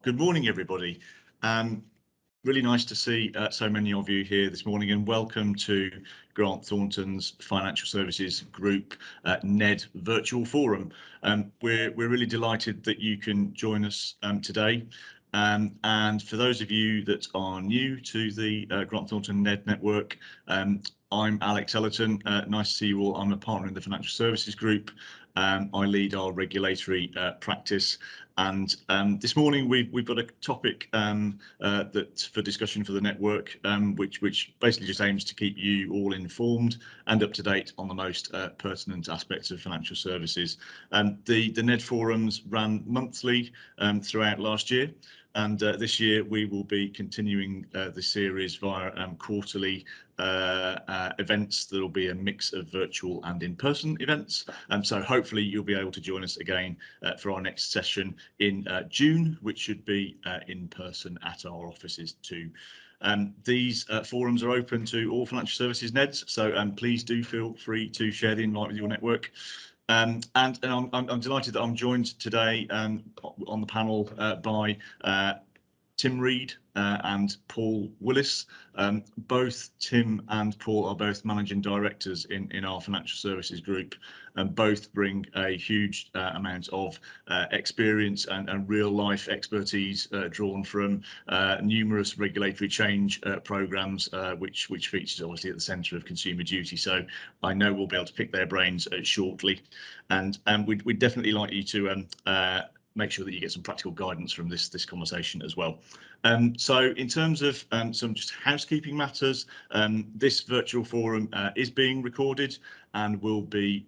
Good morning, everybody. Really nice to see so many of you here this morning, and welcome to Grant Thornton's Financial Services Group NED Virtual Forum. We're really delighted that you can join us today. And for those of you that are new to the Grant Thornton NED network, I'm Alex Ellerton. Nice to see you all. I'm a partner in the Financial Services Group. I lead our regulatory practice, and this morning we've got a topic that for discussion for the network, which basically just aims to keep you all informed and up to date on the most pertinent aspects of financial services. The NED forums ran monthly throughout last year. And this year we will be continuing the series via quarterly events. There will be a mix of virtual and in-person events. So hopefully you'll be able to join us again for our next session in June, which should be in person at our offices too. These forums are open to all financial services NEDs, so please do feel free to share the invite with your network. And I'm delighted that I'm joined today on the panel by Tim Reed and Paul Willis. Both Tim and Paul are both managing directors in our financial services group, and both bring a huge amount of experience and real life expertise drawn from numerous regulatory change programmes, which features obviously at the centre of Consumer Duty. So I know we'll be able to pick their brains shortly, and we'd definitely like you to make sure that you get some practical guidance from this conversation as well. So in terms of some just housekeeping matters, this virtual forum is being recorded and will be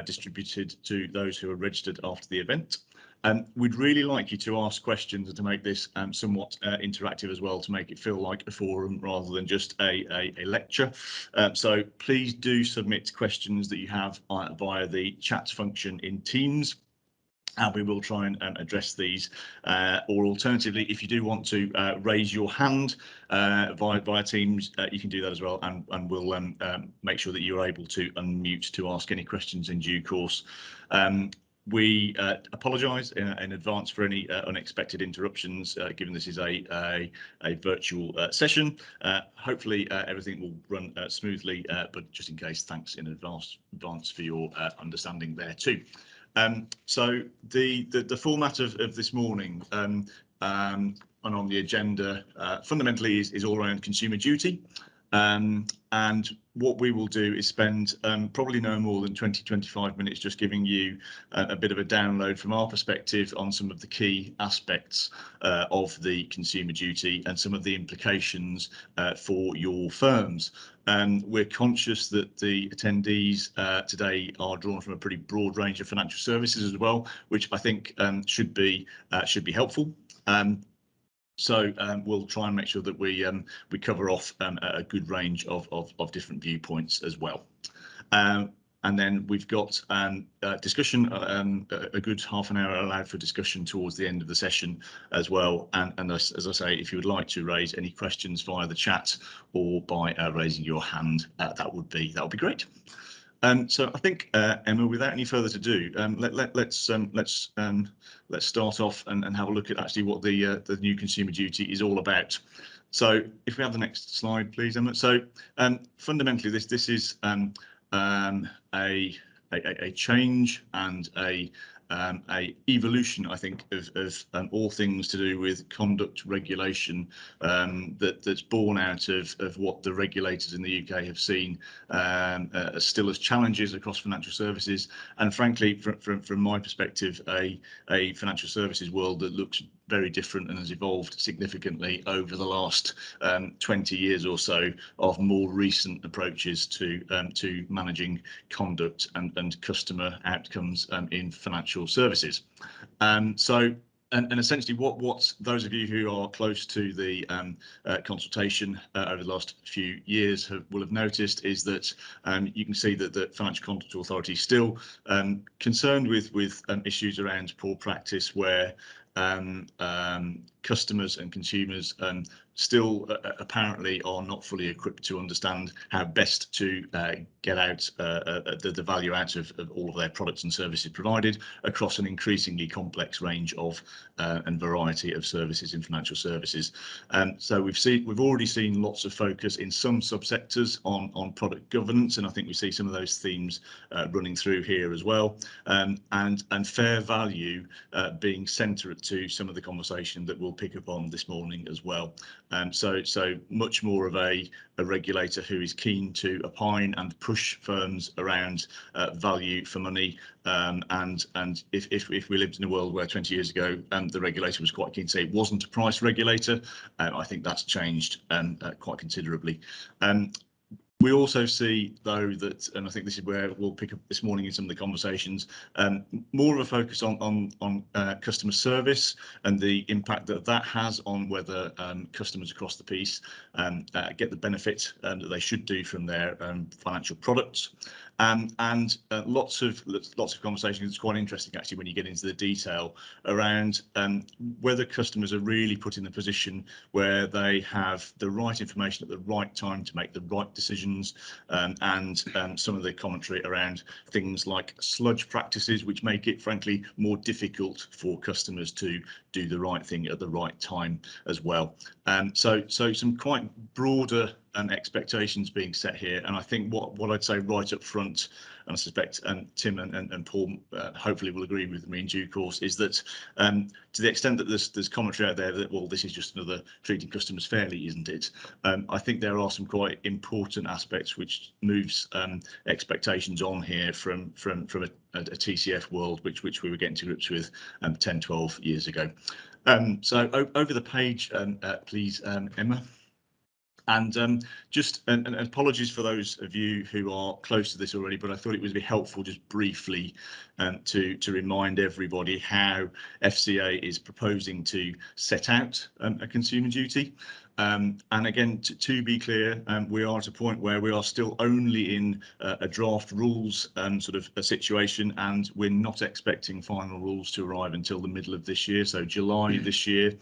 distributed to those who are registered after the event. We'd really like you to ask questions and to make this somewhat interactive as well, to make it feel like a forum rather than just a lecture. So please do submit questions that you have via the chat function in Teams, and we will try and address these, or alternatively, if you do want to raise your hand via Teams, you can do that as well, and we'll make sure that you're able to unmute to ask any questions in due course. We apologise in advance for any unexpected interruptions, given this is a virtual session. Hopefully everything will run smoothly, but just in case, thanks in advance for your understanding there too. So the format of this morning and on the agenda fundamentally is all around Consumer Duty, and what we will do is spend probably no more than 20-25 minutes just giving you a bit of a download from our perspective on some of the key aspects of the Consumer Duty and some of the implications for your firms. We're conscious that the attendees today are drawn from a pretty broad range of financial services as well, which I think should be helpful. So we'll try and make sure that we cover off a good range of different viewpoints as well. And then we've got discussion, a good half an hour allowed for discussion towards the end of the session as well. And as I say, if you would like to raise any questions via the chat or by raising your hand, that would be great. So I think Emma, without any further ado, let's start off and have a look at actually what the new Consumer Duty is all about. So if we have the next slide, please, Emma. So fundamentally, this is a change and a evolution, I think, of all things to do with conduct regulation that's born out of what the regulators in the UK have seen still as challenges across financial services, and frankly, from my perspective, a financial services world that looks very different and has evolved significantly over the last 20 years or so of more recent approaches to managing conduct and customer outcomes in financial services. And essentially what those of you who are close to the consultation over the last few years will have noticed is that you can see that the Financial Conduct Authority is still concerned with issues around poor practice, where customers and consumers still apparently are not fully equipped to understand how best to get out the value out of all of their products and services provided across an increasingly complex range of and variety of services in financial services. So we've already seen lots of focus in some subsectors on product governance, and I think we see some of those themes running through here as well, and fair value being centre to some of the conversation that we'll pick up on this morning as well. So much more of a regulator who is keen to opine and push firms around value for money, and if we lived in a world where 20 years ago the regulator was quite keen to say it wasn't a price regulator, I think that's changed quite considerably. We also see, though, that, and I think this is where we'll pick up this morning in some of the conversations, more of a focus on customer service and the impact that that has on whether customers across the piece get the benefit that they should do from their financial products. And lots of conversations. It's quite interesting actually when you get into the detail around whether customers are really put in the position where they have the right information at the right time to make the right decisions, and some of the commentary around things like sludge practices, which make it frankly more difficult for customers to do the right thing at the right time as well. So some quite broader expectations being set here, and I think what I'd say right up front, and I suspect Tim and Paul hopefully will agree with me in due course, is that to the extent that there's commentary out there that, well, this is just another treating customers fairly, isn't it? I think there are some quite important aspects which moves expectations on here from a TCF world which we were getting to grips with 10-12 years ago. So over the page, please, Emma. And and apologies for those of you who are close to this already, but I thought it would be helpful just briefly to remind everybody how FCA is proposing to set out a consumer duty. And again, to be clear, we are at a point where we are still only in a draft rules sort of a situation, and we're not expecting final rules to arrive until the middle of this year, so July this year,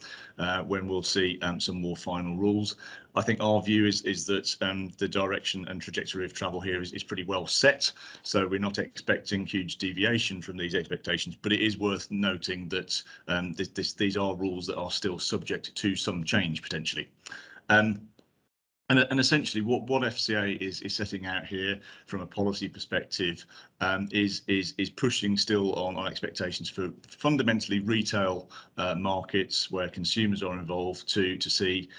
when we'll see some more final rules. I think our view is that the direction and trajectory of travel here is pretty well set, so we're not expecting huge deviation from these expectations, but it is worth noting that these are rules that are still subject to some change potentially. And essentially what FCA is setting out here from a policy perspective is pushing still on expectations for fundamentally retail markets where consumers are involved to see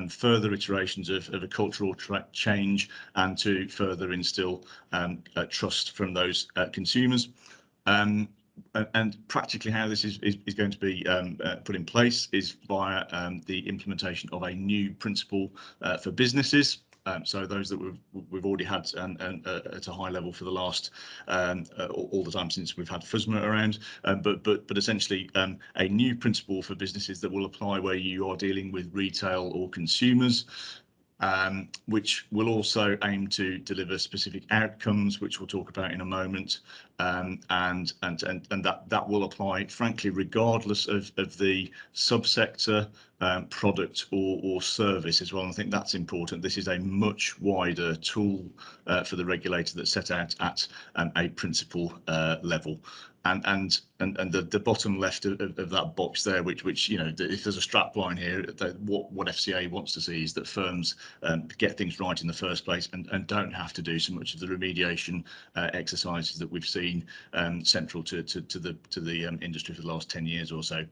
further iterations of a cultural change and to further instill trust from those consumers. And practically how this is going to be put in place is via the implementation of a new principle for businesses. So those that we've already had at a high level for the last all the time since we've had FSMA around, but essentially a new principle for businesses that will apply where you are dealing with retail or consumers. Which will also aim to deliver specific outcomes, which we'll talk about in a moment, and that will apply, frankly, regardless of the subsector, product or service as well. And I think that's important. This is a much wider tool for the regulator that's set out at a principle level. And the bottom left of that box there, which you know, if there's a strap line here, what FCA wants to see is that firms get things right in the first place and don't have to do so much of the remediation exercises that we've seen central to the industry for the last 10 years or so.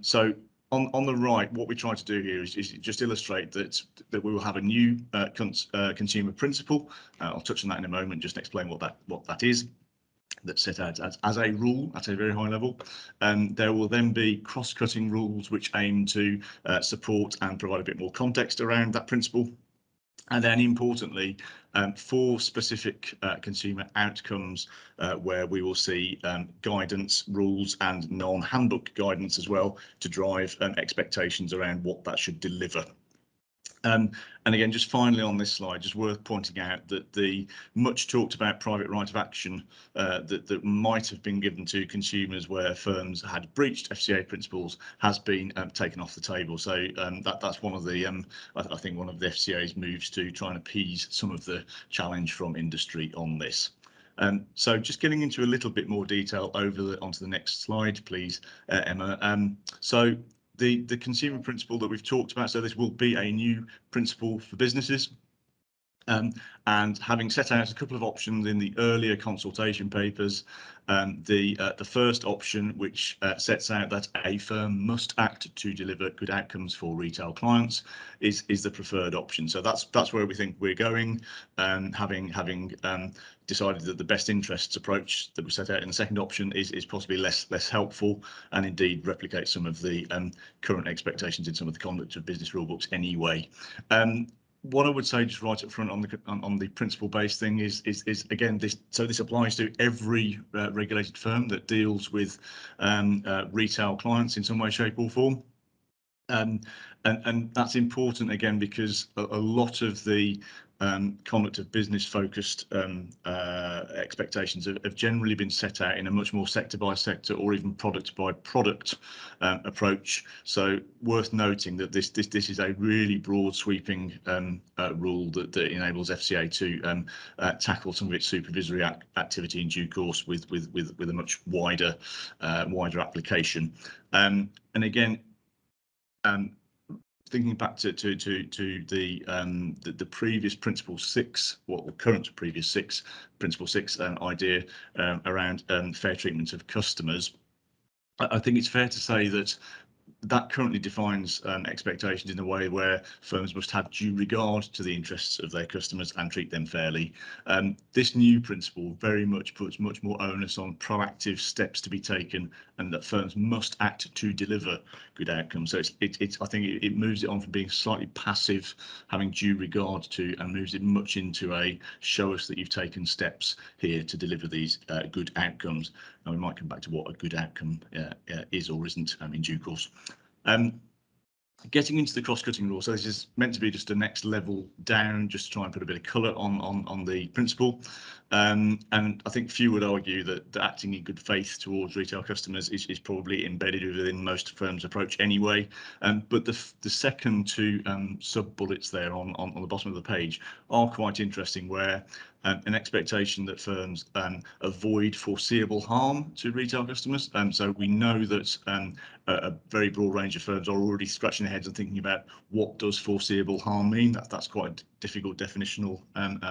So on the right, what we try to do here is just illustrate that we will have a new consumer principle. I'll touch on that in a moment, just explain what that is. That's set out as a rule at a very high level, and there will then be cross-cutting rules which aim to support and provide a bit more context around that principle. And then importantly, for specific consumer outcomes where we will see guidance, rules and non-handbook guidance as well to drive expectations around what that should deliver. And again, just finally on this slide, just worth pointing out that the much talked about private right of action that might have been given to consumers where firms had breached FCA principles has been taken off the table. So that's one of the, I think one of the FCA's moves to try and appease some of the challenge from industry on this. So just getting into a little bit more detail onto the next slide, please, Emma. So the consumer principle that we've talked about, so this will be a new principle for businesses. And having set out a couple of options in the earlier consultation papers, the first option, which sets out that a firm must act to deliver good outcomes for retail clients, is the preferred option. So that's where we think we're going, having decided that the best interests approach that we set out in the second option is possibly less helpful, and indeed replicates some of the current expectations in some of the conduct of business rule books anyway. What I would say just right up front on the principle-based thing is again this applies to every regulated firm that deals with retail clients in some way, shape or form. And that's important again because a lot of the conduct of business focused expectations have generally been set out in a much more sector by sector or even product by product approach. So worth noting that this is a really broad sweeping rule that enables FCA to tackle some of its supervisory activity in due course with a much wider application. And again, thinking back to the previous principle 6, or current previous 6, principle 6 idea around fair treatment of customers, I think it's fair to say that currently defines expectations in a way where firms must have due regard to the interests of their customers and treat them fairly. This new principle very much puts much more onus on proactive steps to be taken, and that firms must act to deliver good outcomes. So I think it moves it on from being slightly passive, having due regard to, and moves it much into a show us that you've taken steps here to deliver these good outcomes. And we might come back to what a good outcome is or isn't in due course. Getting into the cross-cutting rule, so this is meant to be just a next level down, just to try and put a bit of colour on the principle. And I think few would argue that acting in good faith towards retail customers is probably embedded within most firms' approach anyway. But the second two sub-bullets there on the bottom of the page are quite interesting, where an expectation that firms avoid foreseeable harm to retail customers. So we know that a very broad range of firms are already scratching their heads and thinking about what does foreseeable harm mean. That's quite a difficult definitional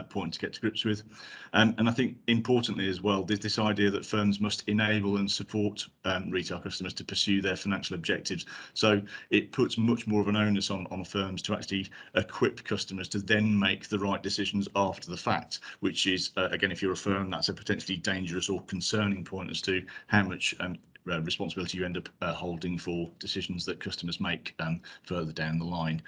point to get to grips with. And I think importantly as well, there's this idea that firms must enable and support retail customers to pursue their financial objectives. So it puts much more of an onus on firms to actually equip customers to then make the right decisions after the fact, which is, again, if you're a firm, that's a potentially dangerous or concerning point as to how much responsibility you end up holding for decisions that customers make further down the line.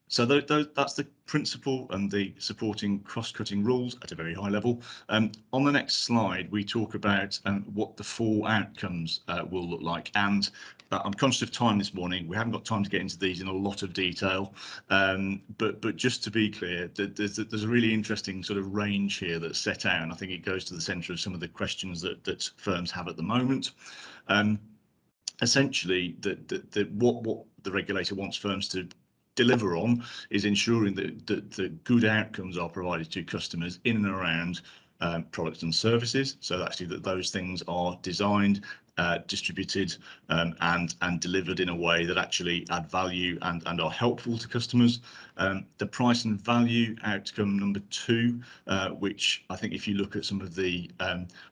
So that's the principle and the supporting cross-cutting rules at a very high level. On the next slide, we talk about what the 4 outcomes will look like. And I'm conscious of time this morning. We haven't got time to get into these in a lot of detail, but just to be clear, there's a really interesting sort of range here that's set out, and I think it goes to the centre of some of the questions that firms have at the moment. Essentially, what the regulator wants firms to deliver on is ensuring that the good outcomes are provided to customers in and around products and services. So actually that those things are designed, distributed and delivered in a way that actually add value and are helpful to customers. The price and value outcome number 2, which I think if you look at some of the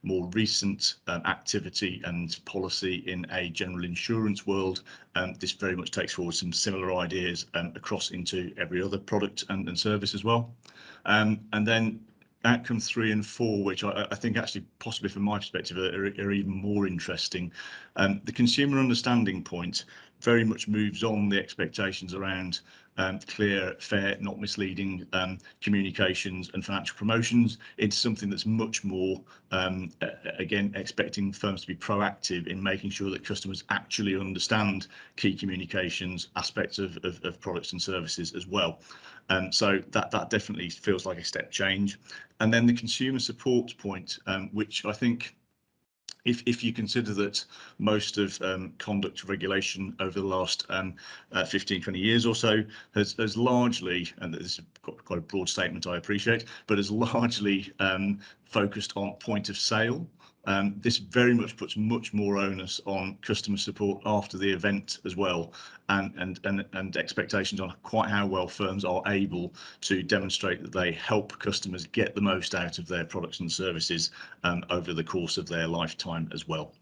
more recent activity and policy in a general insurance world, this very much takes forward some similar ideas across into every other product and service as well. And then outcome 3 and 4, which I think actually possibly from my perspective are even more interesting. The consumer understanding point, very much moves on the expectations around clear, fair, not misleading communications and financial promotions into something that's much more, again, expecting firms to be proactive in making sure that customers actually understand key communications aspects of products and services as well. So that definitely feels like a step change. And then the consumer support point, which I think, if you consider that most of conduct regulation over the last 15, 20 years or so has largely, and this is quite a broad statement, I appreciate, but has largely focused on point of sale. This very much puts much more onus on customer support after the event as well, and expectations on quite how well firms are able to demonstrate that they help customers get the most out of their products and services over the course of their lifetime as well.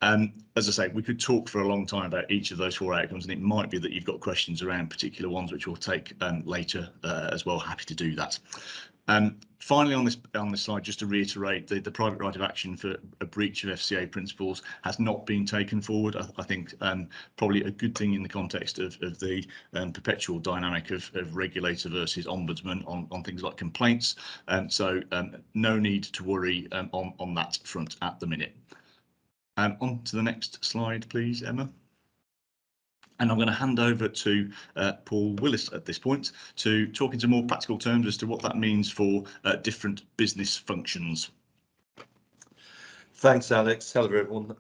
As I say, we could talk for a long time about each of those 4 outcomes, and it might be that you've got questions around particular ones, which we'll take later as well. Happy to do that. Finally, on this slide, just to reiterate, the private right of action for a breach of FCA principles has not been taken forward. I think probably a good thing in the context of the perpetual dynamic of regulator versus ombudsman on things like complaints. So no need to worry on that front at the minute. On to the next slide, please, Emma. And I'm going to hand over to Paul Willis at this point to talk into more practical terms as to what that means for different business functions. Thanks, Alex. Hello, everyone.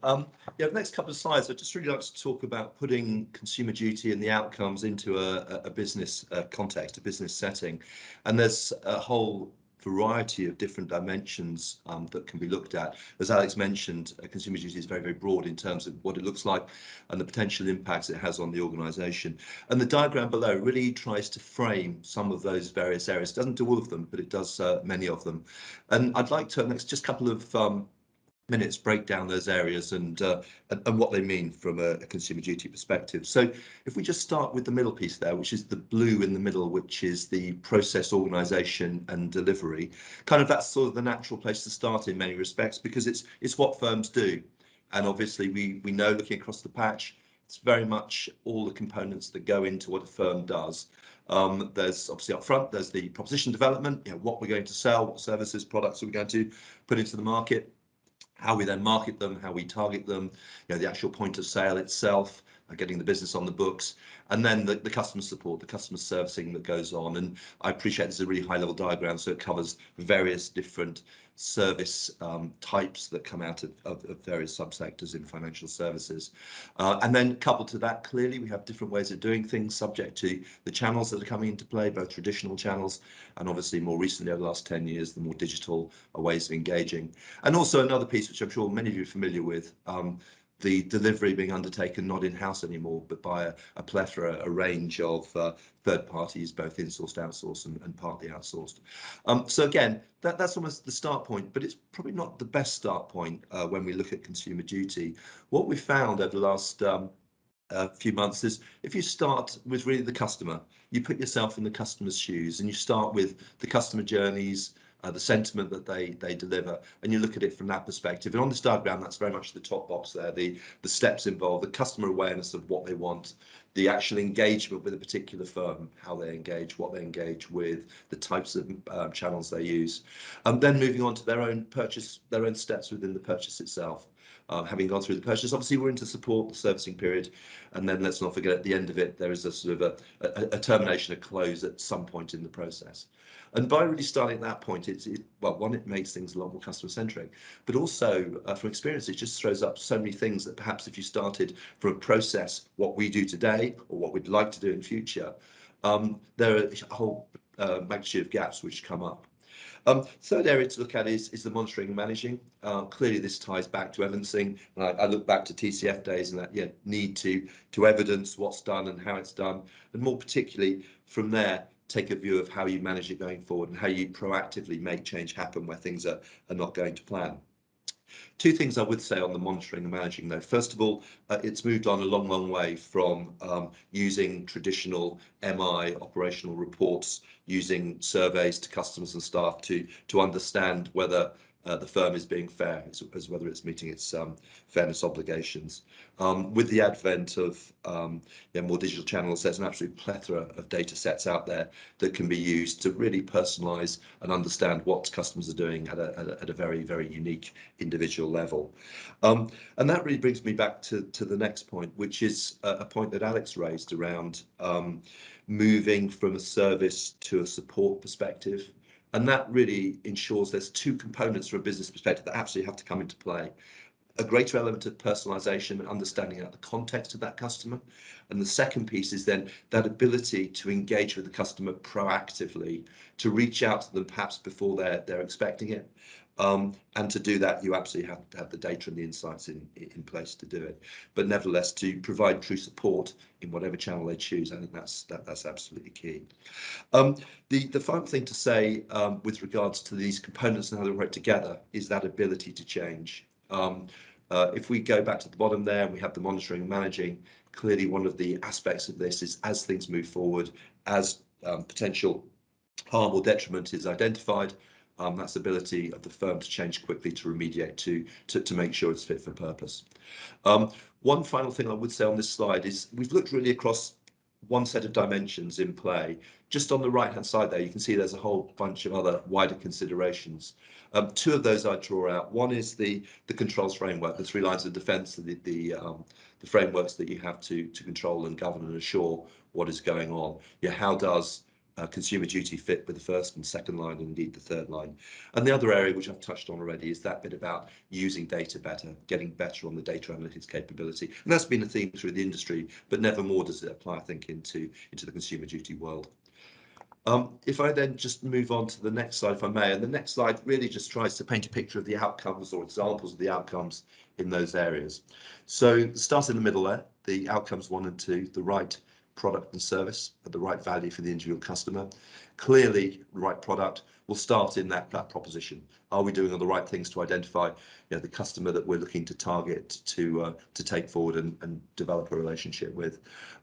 Yeah, the next couple of slides, I'd just really like to talk about putting consumer duty and the outcomes into a business context, a business setting. And there's a whole variety of different dimensions that can be looked at. As Alex mentioned, consumer duty is very, very broad in terms of what it looks like and the potential impacts it has on the organisation. And the diagram below really tries to frame some of those various areas. It doesn't do all of them, but it does many of them. And I'd like to, next, just a couple of minutes, break down those areas and what they mean from a consumer duty perspective. So if we just start with the middle piece there, which is the blue in the middle, which is the process, organisation and delivery, kind of that's sort of the natural place to start in many respects, because it's what firms do. And obviously we know, looking across the patch, it's very much all the components that go into what a firm does. There's obviously up front, there's the proposition development, what we're going to sell, what services, products are we going to put into the market, how we then market them, how we target them, the actual point of sale itself, getting the business on the books, and then the customer support, the customer servicing that goes on. And I appreciate this is a really high level diagram, so it covers various different service types that come out of various subsectors in financial services. And then coupled to that, clearly we have different ways of doing things subject to the channels that are coming into play, both traditional channels and obviously more recently over the last 10 years, the more digital ways of engaging. And also another piece, which I'm sure many of you are familiar with, the delivery being undertaken not in-house anymore, but by a plethora, a range of third parties, both insourced, outsourced and partly outsourced. So again, that's almost the start point, but it's probably not the best start point when we look at consumer duty. What we've found over the last few months is if you start with really the customer, you put yourself in the customer's shoes and you start with the customer journeys, the sentiment that they deliver, and you look at it from that perspective. And on this diagram, that's very much the top box there, the steps involved, the customer awareness of what they want, the actual engagement with a particular firm, how they engage, what they engage with, the types of channels they use, and then moving on to their own purchase, their own steps within the purchase itself. Having gone through the purchase, obviously we're into support, the servicing period, and then let's not forget at the end of it there is a sort of a termination, a close at some point in the process. And by really starting at that point, well, one, it makes things a lot more customer centric, but also from experience, it just throws up so many things that perhaps if you started from a process, what we do today or what we'd like to do in future, there are a whole magnitude of gaps which come up. Third area to look at is the monitoring and managing. Clearly, this ties back to evidencing. I look back to TCF days and that need to evidence what's done and how it's done, and more particularly from there, take a view of how you manage it going forward and how you proactively make change happen where things are not going to plan. Two things I would say on the monitoring and managing though. First of all, it's moved on a long, long way from using traditional MI operational reports, using surveys to customers and staff to understand whether the firm is being fair, as whether it's meeting its fairness obligations. With the advent of more digital channels, there's an absolute plethora of data sets out there that can be used to really personalise and understand what customers are doing at a very, very unique individual level. And that really brings me back to the next point, which is a point that Alex raised around moving from a service to a support perspective. And that really ensures there's two components from a business perspective that absolutely have to come into play. A greater element of personalization and understanding out the context of that customer. And the second piece is then that ability to engage with the customer proactively, to reach out to them perhaps before they're expecting it. And to do that, you absolutely have to have the data and the insights in place to do it. But nevertheless, to provide true support in whatever channel they choose, I think that's absolutely key. The final thing to say with regards to these components and how they work together is that ability to change. If we go back to the bottom there, and we have the monitoring and managing. Clearly, one of the aspects of this is as things move forward, as potential harm or detriment is identified, that's the ability of the firm to change quickly, to remediate, to make sure it's fit for purpose. One final thing I would say on this slide is we've looked really across one set of dimensions in play. Just on the right hand side there, you can see there's a whole bunch of other wider considerations. Two of those I draw out. One is the controls framework, the three lines of defence, the frameworks that you have to control and govern and assure what is going on. Yeah, how does consumer duty fit with the first and second line, and indeed the third line? And the other area, which I've touched on already, is that bit about using data better, getting better on the data analytics capability. And that's been a theme through the industry, but never more does it apply, I think, into the consumer duty world. If I then just move on to the next slide, if I may, and the next slide really just tries to paint a picture of the outcomes or examples of the outcomes in those areas. So start in the middle there, the outcomes 1 and 2, the right product and service at the right value for the individual customer. Clearly, the right product will start in that proposition. Are we doing all the right things to identify the customer that we're looking to target, to take forward and develop a relationship with?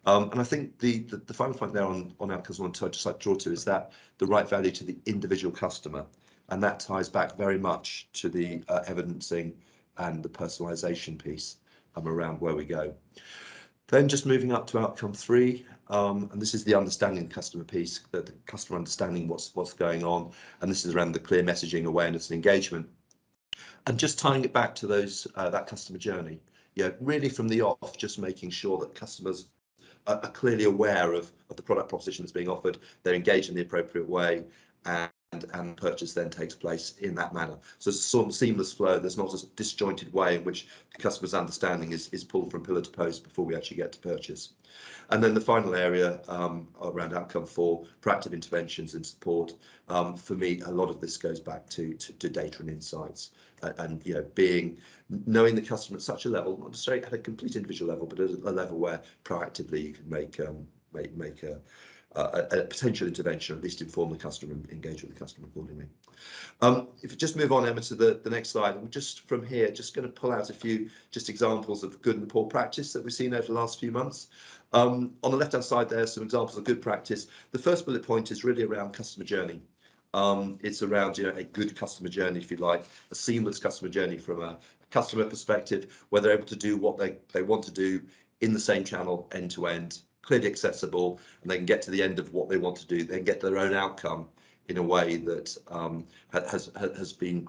And I think the final point there on outcomes 1 and 2 I'd just like to draw to is that the right value to the individual customer. And that ties back very much to the evidencing and the personalisation piece around where we go. Then just moving up to outcome 3, and this is the understanding customer piece, the customer understanding what's going on, and this is around the clear messaging, awareness and engagement. And just tying it back to those that customer journey, really from the off, just making sure that customers are clearly aware of the product proposition that's being offered, they're engaged in the appropriate way, and purchase then takes place in that manner. So it's a sort of seamless flow. There's not a disjointed way in which the customer's understanding is pulled from pillar to post before we actually get to purchase. And then the final area around outcome 4, proactive interventions and support. For me, a lot of this goes back to data and insights, and knowing the customer at such a level, not necessarily at a complete individual level, but at a level where proactively you can make a potential intervention, or at least inform the customer and engage with the customer accordingly. If you just move on, Emma, to the next slide, I'm just from here just going to pull out a few just examples of good and poor practice that we've seen over the last few months. On the left-hand side there, some examples of good practice. The first bullet point is really around customer journey. It's around a good customer journey, if you like, a seamless customer journey from a customer perspective, where they're able to do what they want to do in the same channel, end to end, clearly accessible, and they can get to the end of what they want to do, they can get their own outcome in a way that has been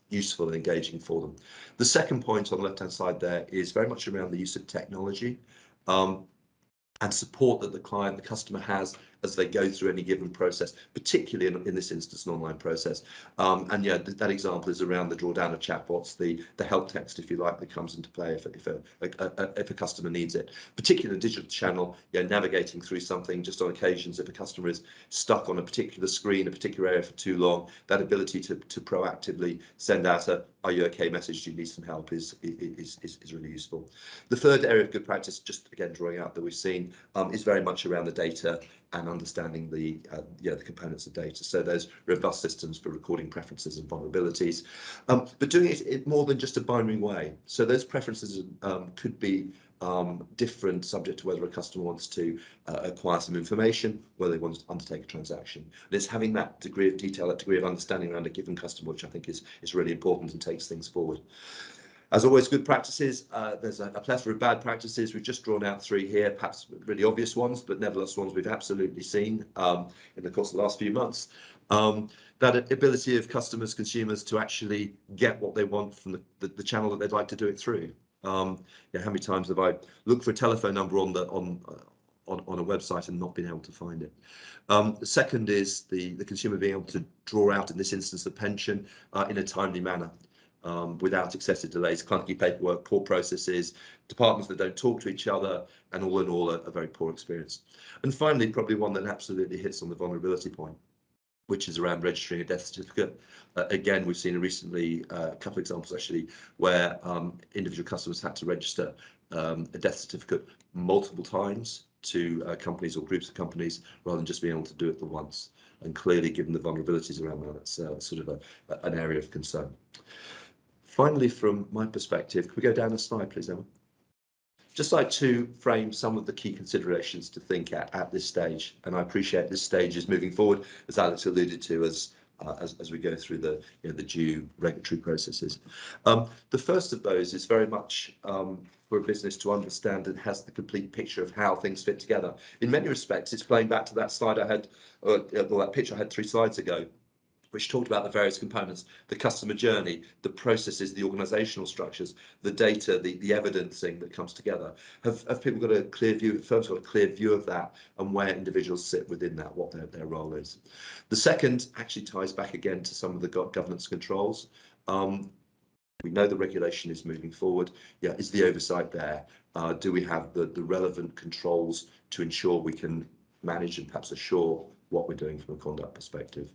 useful and engaging for them. The second point on the left-hand side there is very much around the use of technology and support that the customer has as they go through any given process, particularly in this instance, an online process. And that example is around the drawdown of chatbots, the help text, if you like, that comes into play if a customer needs it. Particularly in a digital channel, navigating through something just on occasions, if a customer is stuck on a particular screen, a particular area for too long, that ability to proactively send out a "Are you okay?" message, "Do you need some help?" is really useful. The third area of good practice, just again drawing out that we've seen, is very much around the data and understanding the the components of data. So there's robust systems for recording preferences and vulnerabilities, but doing it in more than just a binary way. So those preferences could be different, subject to whether a customer wants to acquire some information, whether they want to undertake a transaction. And it's having that degree of detail, that degree of understanding around a given customer, which I think is really important and takes things forward. As always, good practices. There's a plethora of bad practices. We've just drawn out 3 here, perhaps really obvious ones, but nevertheless ones we've absolutely seen in the course of the last few months. That ability of customers, consumers to actually get what they want from the channel that they'd like to do it through. How many times have I looked for a telephone number on a website and not been able to find it? The second is the consumer being able to draw out, in this instance, the pension in a timely manner. Without excessive delays, clunky paperwork, poor processes, departments that don't talk to each other, and all in all, a very poor experience. And finally, probably one that absolutely hits on the vulnerability point, which is around registering a death certificate. Again, we've seen recently a couple of examples actually where individual customers had to register a death certificate multiple times to companies or groups of companies rather than just being able to do it the once. And clearly, given the vulnerabilities around that, that's sort of an area of concern. Finally, from my perspective, could we go down a slide, please, Emma? Just like to frame some of the key considerations to think at this stage, and I appreciate this stage is moving forward, as Alex alluded to, as we go through the the due regulatory processes. The first of those is very much for a business to understand and has the complete picture of how things fit together. In many respects, it's playing back to that slide I had, or that picture I had 3 slides ago, which talked about the various components, the customer journey, the processes, the organizational structures, the data, the evidencing that comes together. Have people got a clear view, firms got a clear view of that and where individuals sit within that, what their role is? The second actually ties back again to some of the governance controls. We know the regulation is moving forward. Yeah, is the oversight there? Do we have the relevant controls to ensure we can manage and perhaps assure what we're doing from a conduct perspective?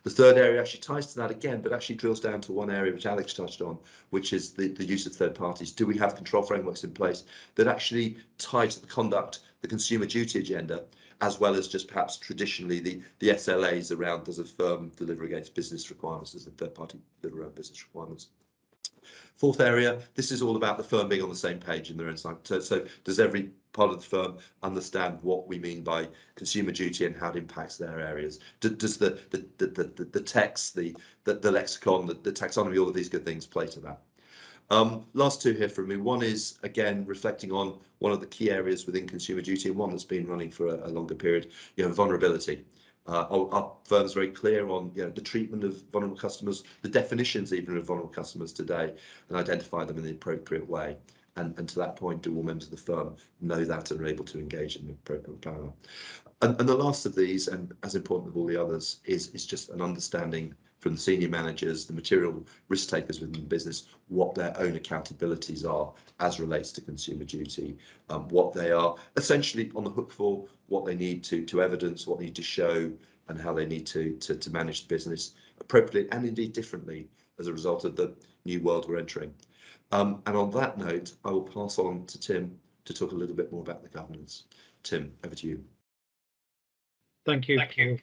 The third area actually ties to that again, but actually drills down to one area which Alex touched on, which is the use of third parties. Do we have control frameworks in place that actually tie to the conduct, the consumer duty agenda, as well as just perhaps traditionally the SLAs around, does a firm deliver against business requirements, does a third party deliver around business requirements? Fourth area, this is all about the firm being on the same page in their own side. So does every part of the firm understand what we mean by consumer duty and how it impacts their areas? Does the text, the lexicon, the taxonomy, all of these good things play to that? Last 2 here from me. One is, again, reflecting on one of the key areas within consumer duty and one that's been running for a longer period, vulnerability. Our firm's very clear on the treatment of vulnerable customers, the definitions even of vulnerable customers today, and identify them in the appropriate way. And to that point, do all members of the firm know that and are able to engage in the appropriate manner? And the last of these, and as important of all the others, is just an understanding from the senior managers, the material risk takers within the business, what their own accountabilities are as relates to consumer duty, what they are essentially on the hook for, what they need to evidence, what they need to show, and how they need to manage the business appropriately and indeed differently as a result of the new world we're entering. And on that note, I will pass on to Tim to talk a little bit more about the governance. Tim, over to you. Thank you, Paul.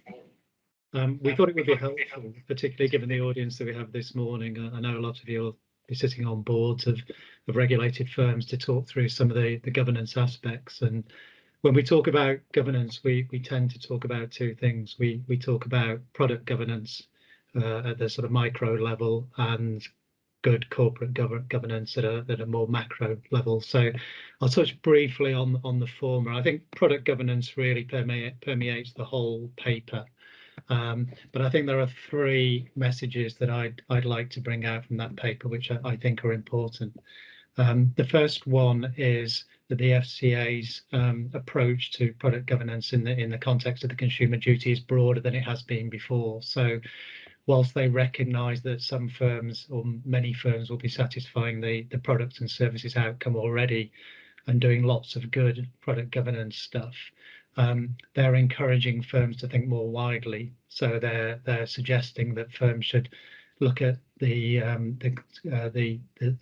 We thought it would be helpful, particularly given the audience that we have this morning. I know a lot of you will be sitting on boards of regulated firms to talk through some of the governance aspects. And when we talk about governance, we tend to talk about 2 things. We talk about product governance at the sort of micro level and good corporate governance at a more macro level. So I'll touch briefly on the former. I think product governance really permeates the whole paper. But I think there are 3 messages that I'd like to bring out from that paper, which I think are important. The first one is that the FCA's approach to product governance in the context of the consumer duty is broader than it has been before. So whilst they recognise that some firms or many firms will be satisfying the products and services outcome already and doing lots of good product governance stuff, they're encouraging firms to think more widely. So they're suggesting that firms should look at the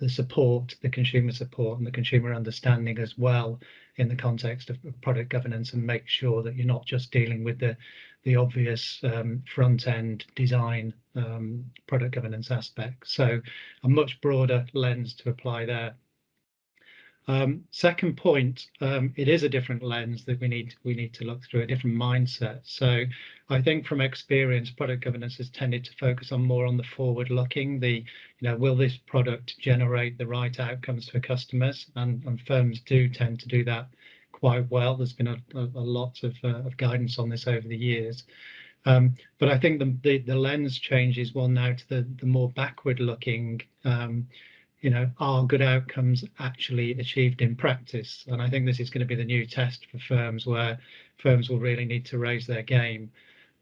support, the consumer support and the consumer understanding as well in the context of product governance, and make sure that you're not just dealing with the obvious front end design product governance aspect. So a much broader lens to apply there. Second point, it is a different lens that we need to look through, a different mindset. So I think from experience, product governance has tended to focus on more on the forward looking, will this product generate the right outcomes for customers? And firms do tend to do that quite well. There's been a lot of guidance on this over the years. But I think the lens changes one now to the more backward looking, are good outcomes actually achieved in practice? And I think this is going to be the new test for firms, where firms will really need to raise their game,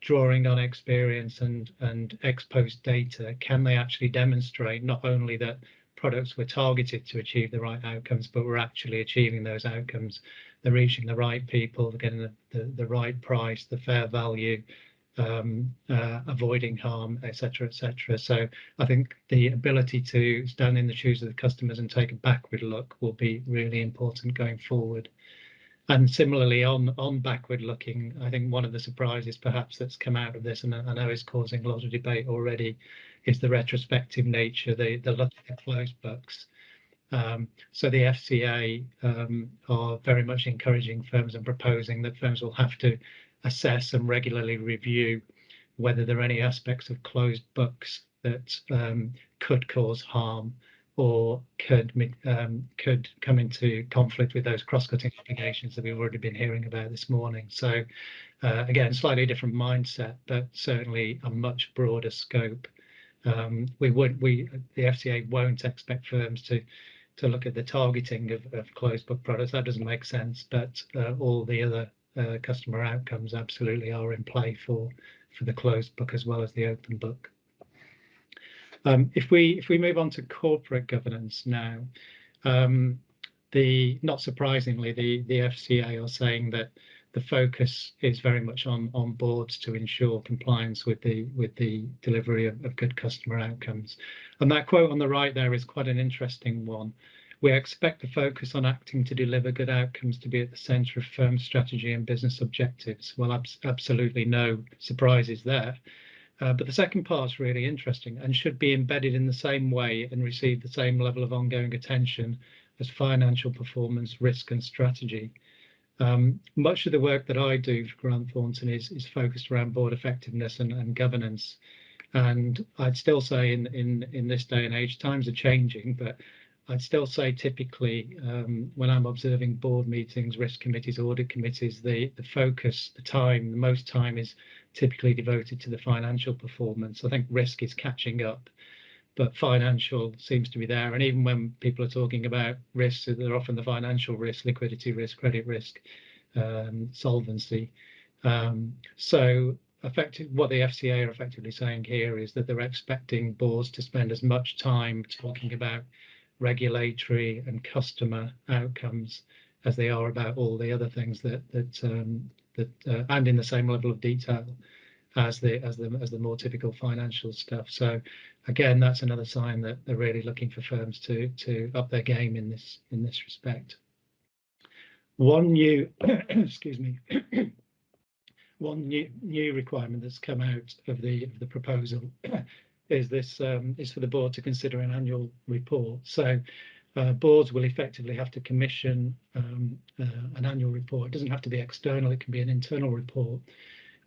drawing on experience and ex post data. Can they actually demonstrate not only that products were targeted to achieve the right outcomes, but we're actually achieving those outcomes? They're reaching the right people, they're getting the right price, the fair value, avoiding harm, etc., etc. So I think the ability to stand in the shoes of the customers and take a backward look will be really important going forward. And similarly, on backward looking, I think one of the surprises perhaps that's come out of this, and I know is causing a lot of debate already, is the retrospective nature, the look at closed books. So the FCA are very much encouraging firms and proposing that firms will have to assess and regularly review whether there are any aspects of closed books that could cause harm or could come into conflict with those cross-cutting obligations that we've already been hearing about this morning. So again, slightly different mindset, but certainly a much broader scope. The FCA won't expect firms to look at the targeting of closed book products. That doesn't make sense, but all the other customer outcomes absolutely are in play for the closed book as well as the open book. If we move on to corporate governance now, not surprisingly, the FCA are saying that the focus is very much on boards to ensure compliance with the delivery of good customer outcomes. And that quote on the right there is quite an interesting one. We expect the focus on acting to deliver good outcomes to be at the centre of firm strategy and business objectives. Well, absolutely no surprises there. But the second part's really interesting and should be embedded in the same way and receive the same level of ongoing attention as financial performance, risk and strategy. Much of the work that I do for Grant Thornton is focused around board effectiveness and governance. And I'd still say in this day and age, times are changing, but I'd still say typically when I'm observing board meetings, risk committees, audit committees, the focus, the most time is typically devoted to the financial performance. I think risk is catching up, but financial seems to be there. And even when people are talking about risks, they're often the financial risk, liquidity risk, credit risk, solvency. So what the FCA are effectively saying here is that they're expecting boards to spend as much time talking about regulatory and customer outcomes as they are about all the other things that and in the same level of detail as the more typical financial stuff. So again, that's another sign that they're really looking for firms to up their game in this respect. One new excuse me one new requirement that's come out of the proposal is for the board to consider an annual report. So boards will effectively have to commission an annual report. It doesn't have to be external, it can be an internal report,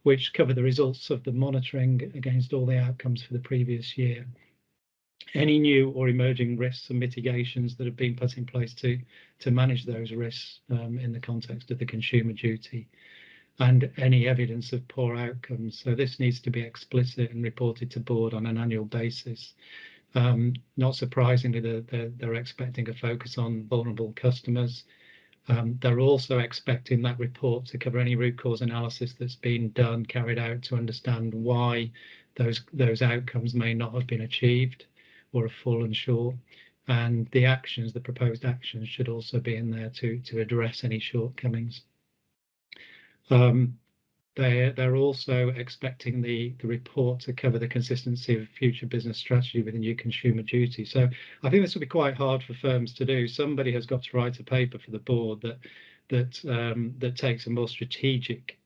which cover the results of the monitoring against all the outcomes for the previous year, any new or emerging risks and mitigations that have been put in place to manage those risks in the context of the consumer duty, and any evidence of poor outcomes. So this needs to be explicit and reported to board on an annual basis. Not surprisingly, they're expecting a focus on vulnerable customers. They're also expecting that report to cover any root cause analysis that's been carried out to understand why those outcomes may not have been achieved or have fallen short. And the proposed actions should also be in there to address any shortcomings. they're also expecting the report to cover the consistency of future business strategy with the new Consumer Duty. So I think this will be quite hard for firms to do. Somebody has got to write a paper for the board that takes a more strategic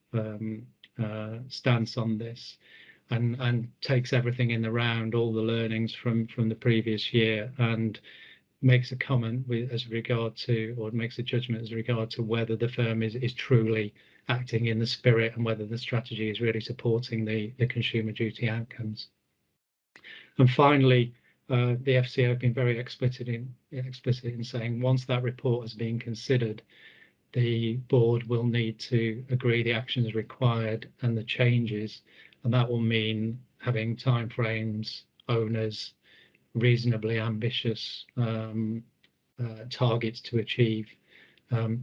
stance on this, and takes everything in the round, all the learnings from the previous year, and makes a comment as regard to, or makes a judgment as regard to whether the firm is truly acting in the spirit and whether the strategy is really supporting the Consumer Duty outcomes. And finally, the FCA have been very explicit in saying once that report has been considered, the board will need to agree the actions required and the changes, and that will mean having timeframes, owners, reasonably ambitious targets to achieve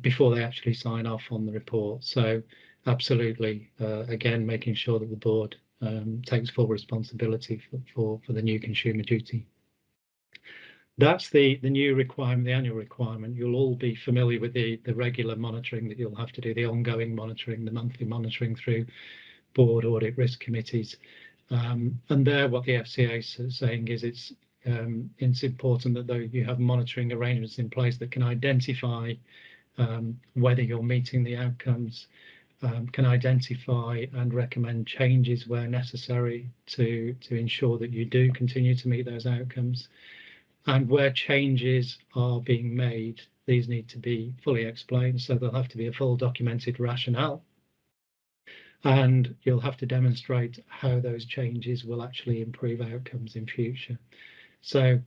before they actually sign off on the report. So absolutely, again, making sure that the board takes full responsibility for the new Consumer Duty. That's the new requirement, the annual requirement. You'll all be familiar with the regular monitoring that you'll have to do, the ongoing monitoring, the monthly monitoring through board audit risk committees. And there, what the FCA is saying is it's important that though you have monitoring arrangements in place that can identify whether you're meeting the outcomes, can identify and recommend changes where necessary to ensure that you do continue to meet those outcomes. And where changes are being made, these need to be fully explained, so there'll have to be a full documented rationale. And you'll have to demonstrate how those changes will actually improve outcomes in future. So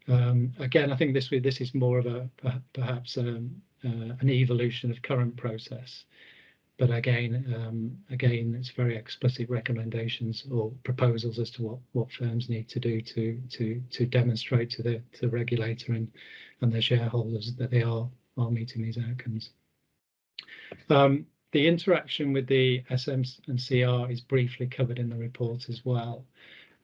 again, I think this is more of a perhaps an evolution of current process. But again, it's very explicit recommendations or proposals as to what firms need to do to demonstrate to the regulator and their shareholders that they are meeting these outcomes. The interaction with the SM and CR is briefly covered in the report as well.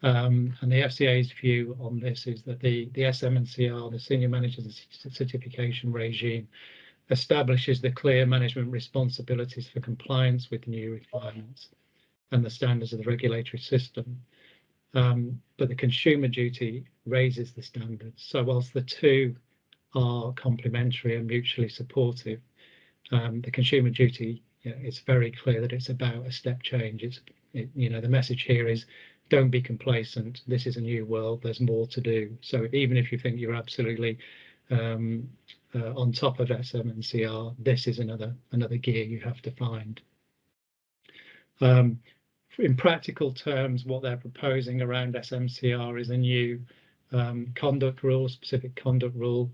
And the FCA's view on this is that the SM and CR, the Senior Managers Certification Regime, establishes the clear management responsibilities for compliance with the new requirements and the standards of the regulatory system. But the Consumer Duty raises the standards. So whilst the two are complementary and mutually supportive, the Consumer Duty, it's very clear that it's about a step change. The message here is don't be complacent. This is a new world. There's more to do. So even if you think you're absolutely on top of SM and CR, this is another gear you have to find. In practical terms, what they're proposing around SMCR is a new conduct rule, specific conduct rule,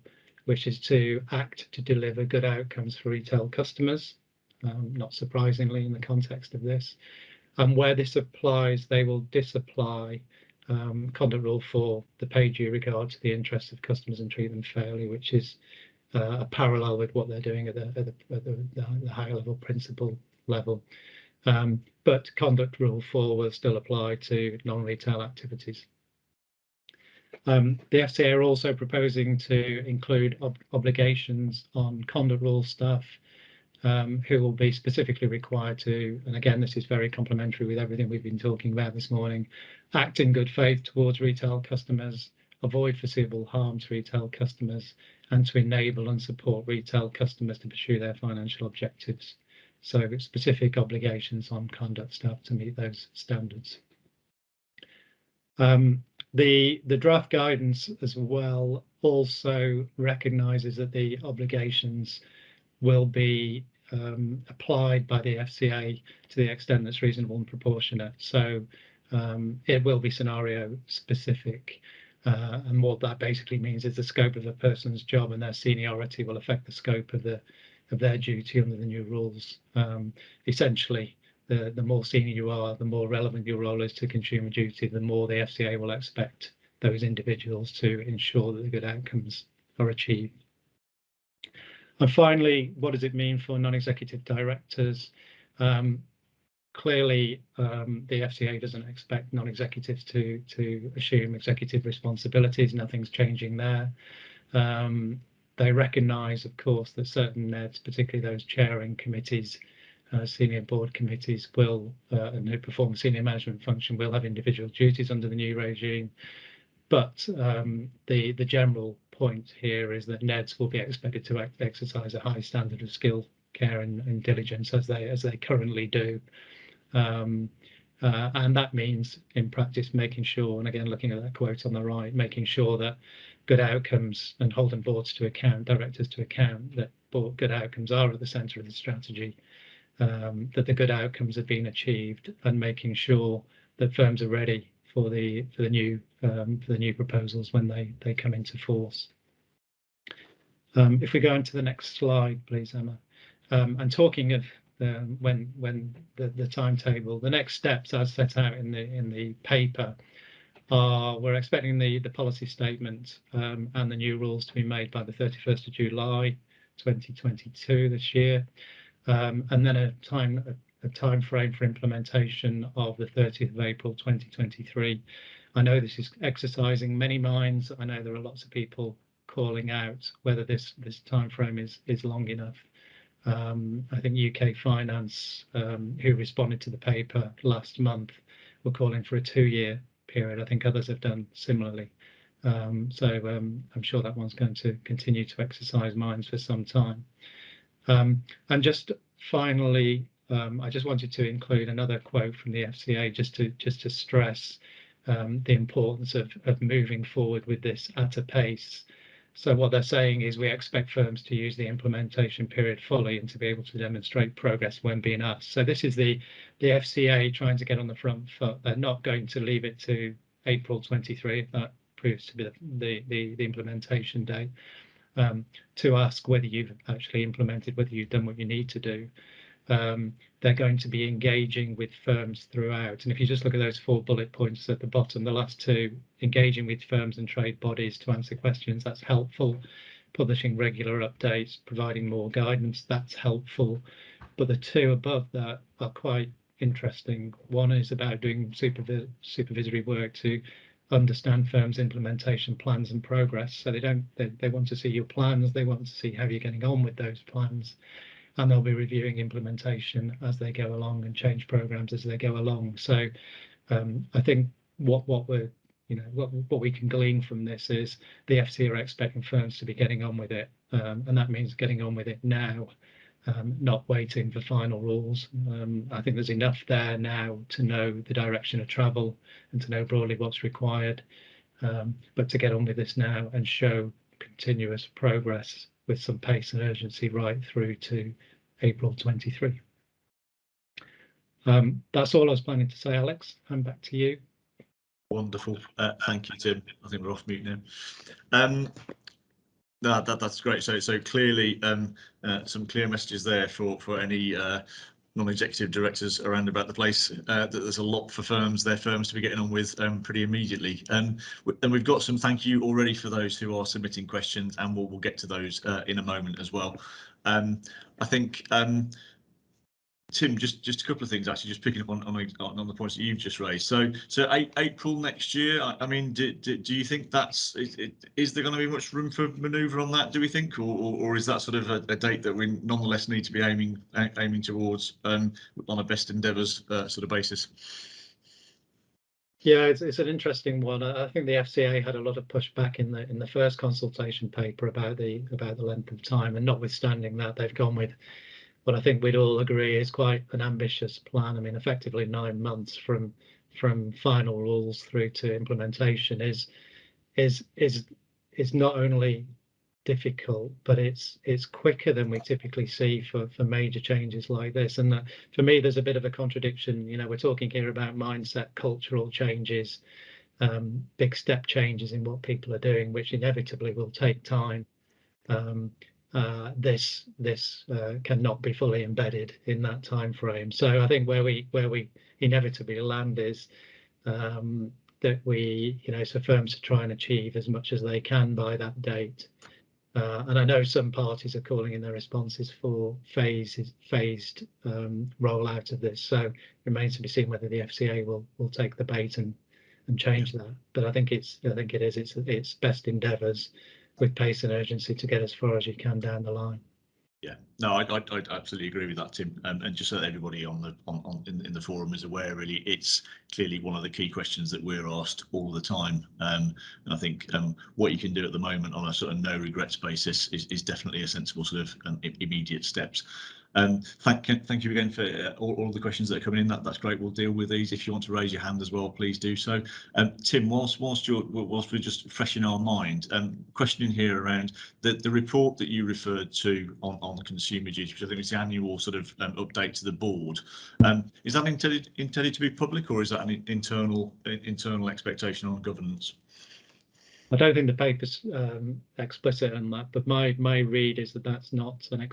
which is to act to deliver good outcomes for retail customers, not surprisingly in the context of this. And where this applies, they will disapply Conduct Rule 4, the pay due regard to the interests of customers and treat them fairly, which is a parallel with what they're doing at the higher level principle level. But Conduct Rule 4 will still apply to non-retail activities. The FCA are also proposing to include obligations on Conduct Rule staff who will be specifically required to, and again, this is very complementary with everything we've been talking about this morning, act in good faith towards retail customers, avoid foreseeable harm to retail customers, and to enable and support retail customers to pursue their financial objectives. So specific obligations on conduct staff to meet those standards. The draft guidance as well also recognises that the obligations will be applied by the FCA to the extent that's reasonable and proportionate. So it will be scenario specific. And what that basically means is the scope of a person's job and their seniority will affect the scope of their duty under the new rules. Essentially, the more senior you are, the more relevant your role is to Consumer Duty, the more the FCA will expect those individuals to ensure that the good outcomes are achieved. And finally, what does it mean for non-executive directors? Clearly, the FCA doesn't expect non-executives to assume executive responsibilities. Nothing's changing there. They recognise, of course, that certain NEDs, particularly those chairing committees, senior board committees will, and who perform senior management function will have individual duties under the new regime. But the general point here is that NEDs will be expected to exercise a high standard of skill, care and diligence as they currently do. And that means in practice making sure, and again looking at that quote on the right, making sure that good outcomes and holding boards to account, directors to account, that good outcomes are at the centre of the strategy, that the good outcomes have been achieved, and making sure that firms are ready for the new proposals when they come into force. If we go into the next slide, please, Emma. And talking of when the timetable, the next steps as set out in the paper are, we're expecting the policy statement and the new rules to be made by the 31st of July 2022 this year, and then a time frame for implementation of the 30th of April 2023. I know this is exercising many minds. I know there are lots of people calling out whether this time frame is long enough. I think UK Finance, who responded to the paper last month, were calling for a 2-year period. I think others have done similarly. So I'm sure that one's going to continue to exercise minds for some time. And just finally, I just wanted to include another quote from the FCA just to stress the importance of moving forward with this at a pace. So what they're saying is we expect firms to use the implementation period fully and to be able to demonstrate progress when being asked. So this is the FCA trying to get on the front foot. They're not going to leave it to April 23, if that proves to be the implementation date, to ask whether you've actually implemented, whether you've done what you need to do. They're going to be engaging with firms throughout. And if you just look at those 4 bullet points at the bottom, the last 2, engaging with firms and trade bodies to answer questions, that's helpful. Publishing regular updates, providing more guidance, that's helpful. But the 2 above that are quite interesting. One is about doing supervisory work to understand firms' implementation plans and progress. So they want to see your plans, they want to see how you're getting on with those plans. And they'll be reviewing implementation as they go along and change programs as they go along. So I think what we can glean from this is the FCA are expecting firms to be getting on with it, and that means getting on with it now, not waiting for final rules. I think there's enough there now to know the direction of travel and to know broadly what's required, but to get on with this now and show continuous progress with some pace and urgency right through to April 23. That's all I was planning to say, Alex. I'm back to you. Wonderful. Thank you, Tim. I think we're off mute now. No, that's great. So clearly some clear messages there for any non-executive directors around about the place, that there's a lot for their firms to be getting on with pretty immediately. And we've got some thank you already for those who are submitting questions, and we'll get to those in a moment as well. I think Tim, just a couple of things actually, just picking up on the points that you've just raised. So April next year. I mean, do you think is there going to be much room for manoeuvre on that? Do we think, or is that sort of a date that we nonetheless need to be aiming towards on a best endeavours sort of basis? Yeah, it's an interesting one. I think the FCA had a lot of pushback in the first consultation paper about the length of time, and notwithstanding that, they've gone with what I think we'd all agree is quite an ambitious plan. I mean, effectively 9 months from final rules through to implementation is not only difficult, but it's quicker than we typically see for major changes like this. And for me, there's a bit of a contradiction. You know, we're talking here about mindset, cultural changes, big step changes in what people are doing, which inevitably will take time. This cannot be fully embedded in that time frame. So I think where we inevitably land is that so firms to try and achieve as much as they can by that date. And I know some parties are calling in their responses for phased rollout of this. So it remains to be seen whether the FCA will take the bait and change that. But I think it's best endeavours with pace and urgency to get as far as you can down the line. Yeah, no, I absolutely agree with that, Tim. And just so that everybody on the in the forum is aware, really, it's clearly one of the key questions that we're asked all the time. And I think what you can do at the moment on a sort of no regrets basis is definitely a sensible sort of immediate steps. Thank you again for all the questions that are coming in. That's great. We'll deal with these. If you want to raise your hand as well, please do so. Tim, whilst we're just fresh in our mind, question in here around the report that you referred to on the consumer duty, which I think is the annual sort of update to the board. Is that intended to be public, or is that an internal expectation on governance? I don't think the paper's explicit on that, but my read is that that's not an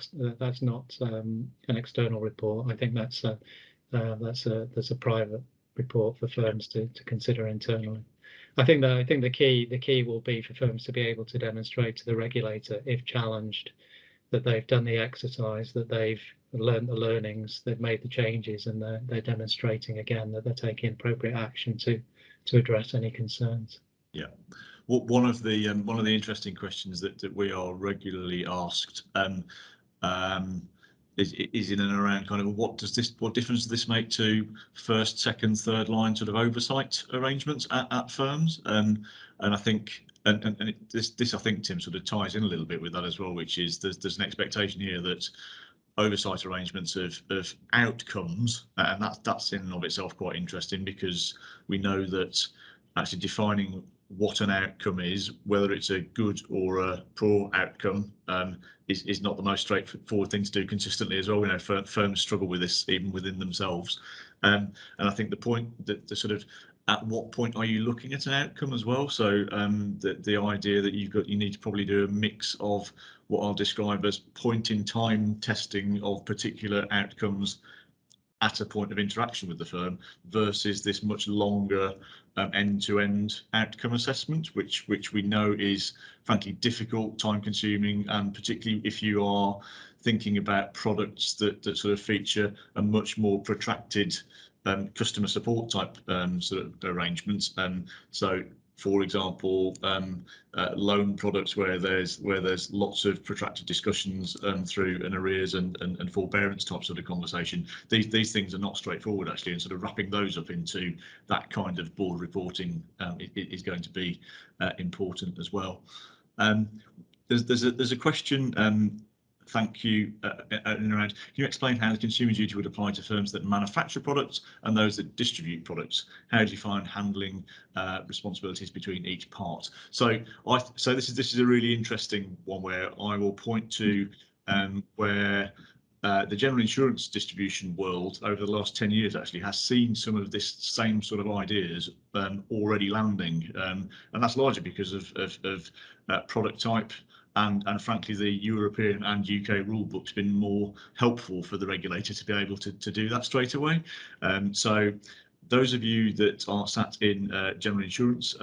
external report. I think that's a private report for firms to consider internally. I think the key will be for firms to be able to demonstrate to the regulator, if challenged, that they've done the exercise, that they've learned the learnings, they've made the changes, and they're demonstrating again that they're taking appropriate action to address any concerns. Yeah. One of the interesting questions that we are regularly asked is in and around kind of what difference does this make to first, second, third line sort of oversight arrangements at firms? And I think this I think, Tim, sort of ties in a little bit with that as well, which is there's an expectation here that oversight arrangements of outcomes, and that's in and of itself quite interesting, because we know that actually defining what an outcome is, whether it's a good or a poor outcome, is not the most straightforward thing to do consistently as well. We know firms struggle with this even within themselves, and I think the point that the sort of at what point are you looking at an outcome as well? So the idea that you need to probably do a mix of what I'll describe as point in time testing of particular outcomes at a point of interaction with the firm versus this much longer end-to-end outcome assessment, which we know is frankly difficult, time-consuming, and particularly if you are thinking about products that sort of feature a much more protracted customer support type sort of arrangements. So, for example, loan products where there's lots of protracted discussions through an arrears and forbearance type sort of conversation. These things are not straightforward actually, and sort of wrapping those up into that kind of board reporting is going to be important as well. There's a question. Thank you. Around, can you explain how the consumer duty would apply to firms that manufacture products and those that distribute products? How do you find handling responsibilities between each part? So this is a really interesting one where I will point to where the general insurance distribution world over the last 10 years actually has seen some of this same sort of ideas already landing, and that's largely because of product type. And frankly, the European and UK rule book's been more helpful for the regulator to be able to do that straight away. So those of you that are sat in general insurance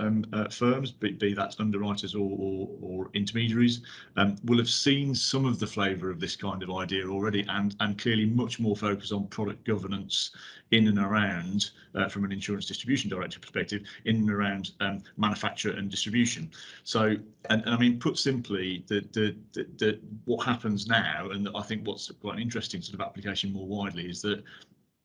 firms, be that underwriters or intermediaries, will have seen some of the flavour of this kind of idea already, and clearly much more focus on product governance in and around, from an insurance distribution director perspective, in and around manufacture and distribution. So, and I mean, put simply, what happens now, and I think what's quite an interesting sort of application more widely, is that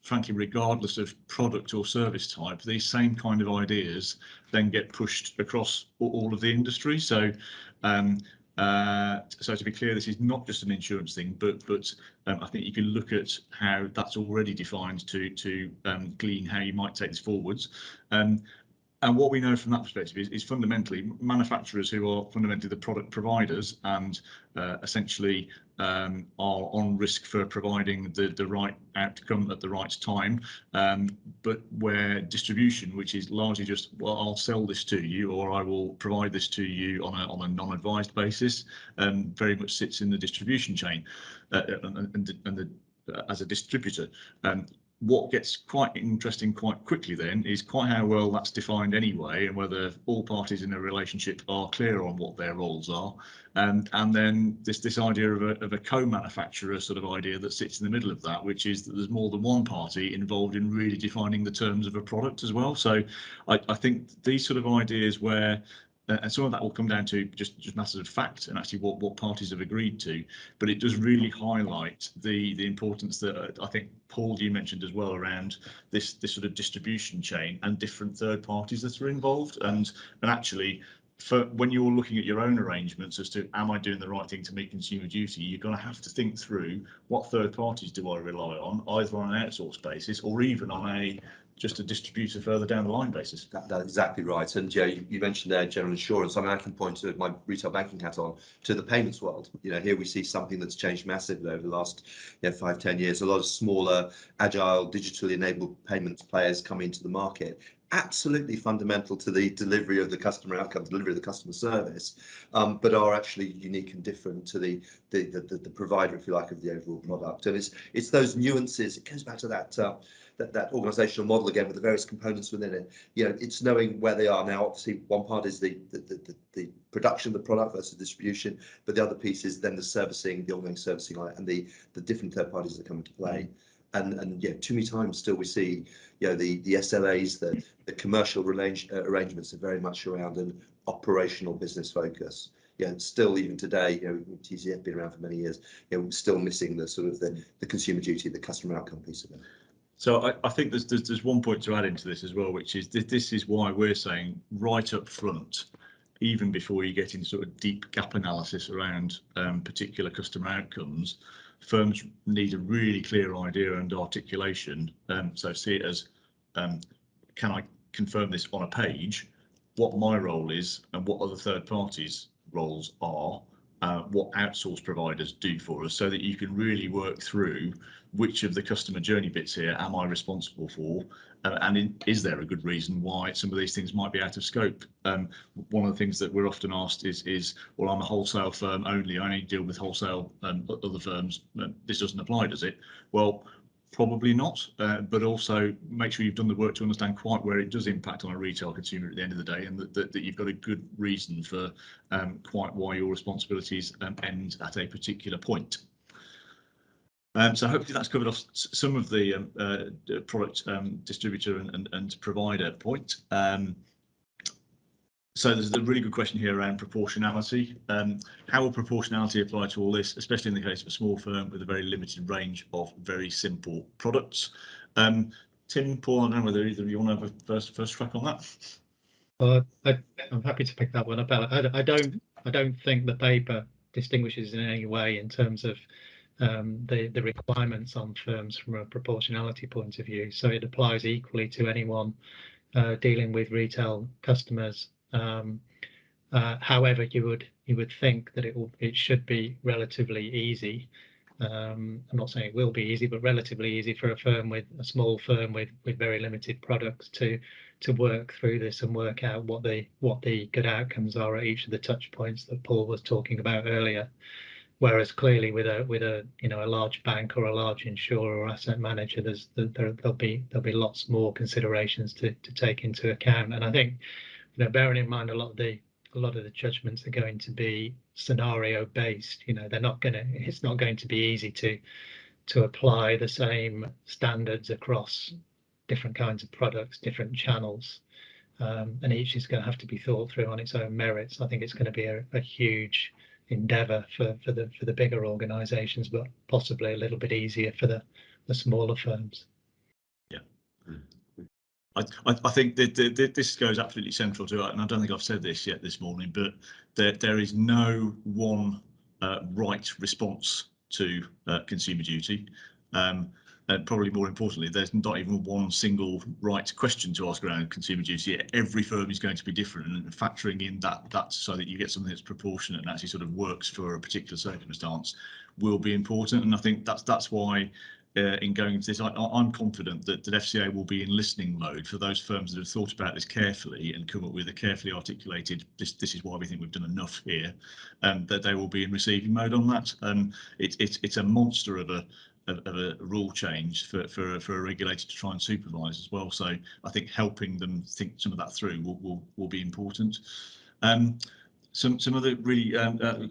frankly, regardless of product or service type, these same kind of ideas then get pushed across all of the industry. So, so to be clear, this is not just an insurance thing, but I think you can look at how that's already defined to glean how you might take this forwards. And what we know from that perspective is fundamentally manufacturers who are fundamentally the product providers and essentially are on risk for providing the right outcome at the right time, but where distribution, which is largely just, well, I'll sell this to you or I will provide this to you on a non-advised basis, very much sits in the distribution chain as a distributor. What gets quite interesting quite quickly then is quite how well that's defined anyway, and whether all parties in a relationship are clear on what their roles are, and then this idea of a co-manufacturer sort of idea that sits in the middle of that, which is that there's more than one party involved in really defining the terms of a product as well. So I think these sort of ideas where and some of that will come down to just matters of fact and actually what parties have agreed to. But it does really highlight the importance that I think, Paul, you mentioned as well around this sort of distribution chain and different third parties that are involved. And actually, for when you're looking at your own arrangements as to am I doing the right thing to meet Consumer Duty, you're going to have to think through what third parties do I rely on, either on an outsourced basis or even on just a distributor further down the line basis. That's exactly right. And yeah, you mentioned there general insurance. I mean, I can point to my retail banking hat on to the payments world. Here we see something that's changed massively over the last 5-10 years. A lot of smaller, agile, digitally enabled payments players come into the market. Absolutely fundamental to the delivery of the customer outcome, delivery of the customer service, but are actually unique and different to the provider, if you like, of the overall product. And it's those nuances. It goes back to that organizational model again, with the various components within it. It's knowing where they are now. Obviously, one part is the production of the product versus distribution, but the other piece is then the servicing, the ongoing servicing, and the different third parties that come into play. And too many times still we see the SLAs, the commercial arrangements are very much around an operational business focus. Still even today, TCF been around for many years, still missing the sort of the consumer duty, the customer outcome piece of it. So I think there's one point to add into this as well, which is this is why we're saying right up front, even before you get into sort of deep gap analysis around particular customer outcomes, firms need a really clear idea and articulation. So see it as, can I confirm this on a page, what my role is and what other third parties' roles are, what outsourced providers do for us, so that you can really work through which of the customer journey bits here am I responsible for, and is there a good reason why some of these things might be out of scope. One of the things that we're often asked is, well, I'm a wholesale firm only, I only deal with wholesale other firms, this doesn't apply, does it? Well, probably not, but also make sure you've done the work to understand quite where it does impact on a retail consumer at the end of the day, and that you've got a good reason for quite why your responsibilities end at a particular point. So hopefully that's covered off some of the product distributor and provider point. So there's a really good question here around proportionality. How will proportionality apply to all this, especially in the case of a small firm with a very limited range of very simple products? Tim, Paul, I don't know whether either of you want to have a first crack on that. I'm happy to pick that one up. I don't think the paper distinguishes in any way in terms of the requirements on firms from a proportionality point of view. So it applies equally to anyone dealing with retail customers. However, you would think that it should be relatively easy. I'm not saying it will be easy, but relatively easy for a small firm with very limited products to work through this and work out what the good outcomes are at each of the touch points that Paul was talking about earlier. Whereas clearly with a large bank or a large insurer or asset manager, there'll be lots more considerations to take into account. And I think, bearing in mind a lot of the judgments are going to be scenario based. It's not going to be easy to apply the same standards across different kinds of products, different channels, and each is going to have to be thought through on its own merits. I think it's going to be a huge endeavour for the bigger organisations, but possibly a little bit easier for the smaller firms. Yeah, I think that this goes absolutely central to it, and I don't think I've said this yet this morning, but there is no one right response to consumer duty. And probably more importantly, there's not even one single right question to ask around consumer duty. Every firm is going to be different, and factoring in that so that you get something that's proportionate and actually sort of works for a particular circumstance will be important. And I think that's why in going into this, I'm confident that FCA will be in listening mode for those firms that have thought about this carefully and come up with a carefully articulated, this is why we think we've done enough here, that they will be in receiving mode on that. It's a monster of a rule change for a regulator to try and supervise as well. So I think helping them think some of that through will be important. some other really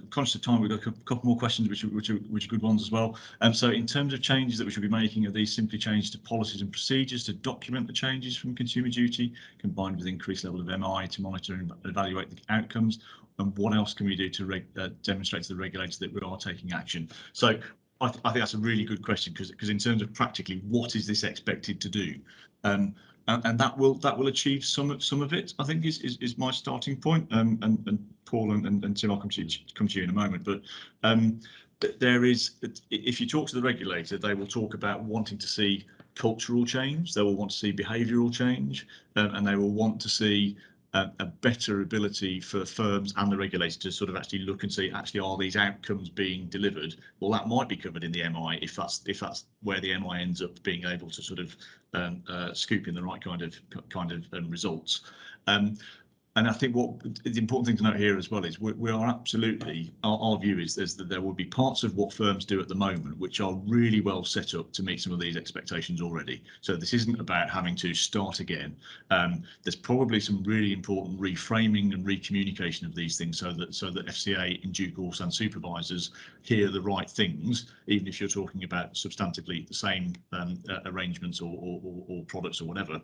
conscious of time. We've got a couple more questions which are good ones as well. So in terms of changes that we should be making, are these simply changes to policies and procedures to document the changes from Consumer Duty, combined with increased level of MI to monitor and evaluate the outcomes? And what else can we do to demonstrate to the regulator that we are taking action? So I think that's a really good question, because in terms of practically what is this expected to do, and that will achieve some of it, I think, is my starting point. And Paul and Tim, I'll come to you in a moment. But there is, if you talk to the regulator, they will talk about wanting to see cultural change. They will want to see behavioural change, and they will want to see a better ability for firms and the regulator to sort of actually look and see, actually, are these outcomes being delivered? Well, that might be covered in the MI if that's where the MI ends up being able to sort of scoop in the right kind of results. And I think what the important thing to note here as well is we are absolutely, our view is that there will be parts of what firms do at the moment which are really well set up to meet some of these expectations already. So this isn't about having to start again. There's probably some really important reframing and recommunication of these things so that FCA in due course and supervisors hear the right things, even if you're talking about substantively the same arrangements or products or whatever.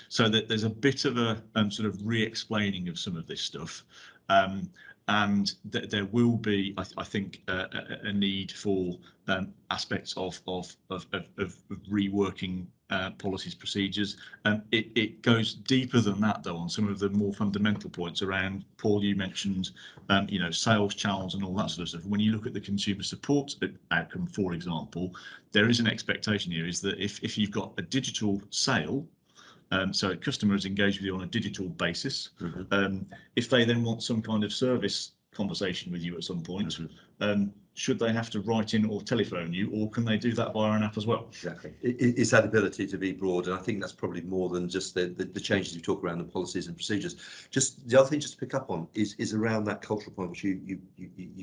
So that there's a bit of a sort of re-explaining of some of this stuff, and there will be, I think, a need for aspects of reworking policies, procedures. It goes deeper than that, though, on some of the more fundamental points around. Paul, you mentioned, sales channels and all that sort of stuff. When you look at the consumer support outcome, for example, there is an expectation here is that if you've got a digital sale, so a customer is engaged with you on a digital basis. If they then want some kind of service conversation with you at some point, should they have to write in or telephone you, or can they do that via an app as well? Exactly. It's that ability to be broad, and I think that's probably more than just the changes you talk around the policies and procedures. Just the other thing, just to pick up on, is around that cultural point, which you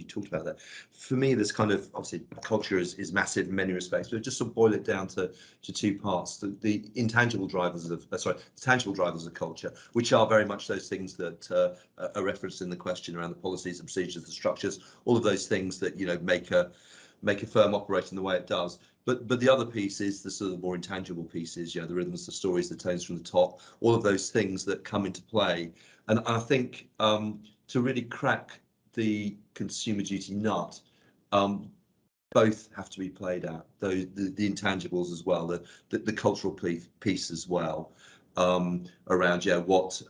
talked about there. For me, this kind of, obviously, culture is massive in many respects, but just to boil it down to two parts: the intangible drivers of the tangible drivers of culture, which are very much those things that are referenced in the question around the policies and procedures, the structures, all of those things that make a firm operate in the way it does. But the other piece is the sort of more intangible pieces, the rhythms, the stories, the tones from the top, all of those things that come into play. And I think to really crack the Consumer Duty nut, both have to be played out. The intangibles as well, the cultural piece as well, around what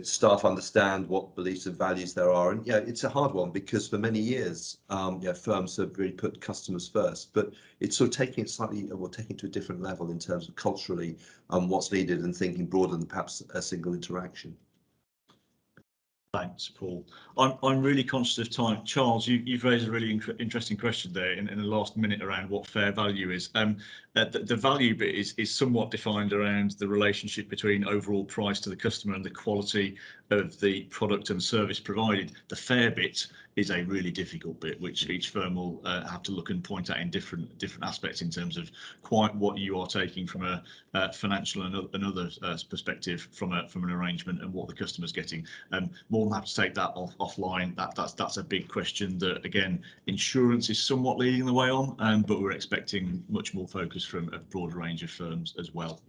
staff understand, what beliefs and values there are. And it's a hard one, because for many years firms have really put customers first, but it's sort of taking it taking it to a different level in terms of culturally what's needed, and thinking broader than perhaps a single interaction. Thanks, Paul. I'm really conscious of time. Charles, you've raised a really interesting question there in the last minute around what fair value is. The value bit is somewhat defined around the relationship between overall price to the customer and the quality of the product and service provided. The fair bit is a really difficult bit, which each firm will have to look and point at in different aspects in terms of quite what you are taking from a financial and other perspective from an arrangement, and what the customer's getting. More than happy to take that offline. That's a big question that, again, insurance is somewhat leading the way on, but we're expecting much more focus from a broader range of firms as well.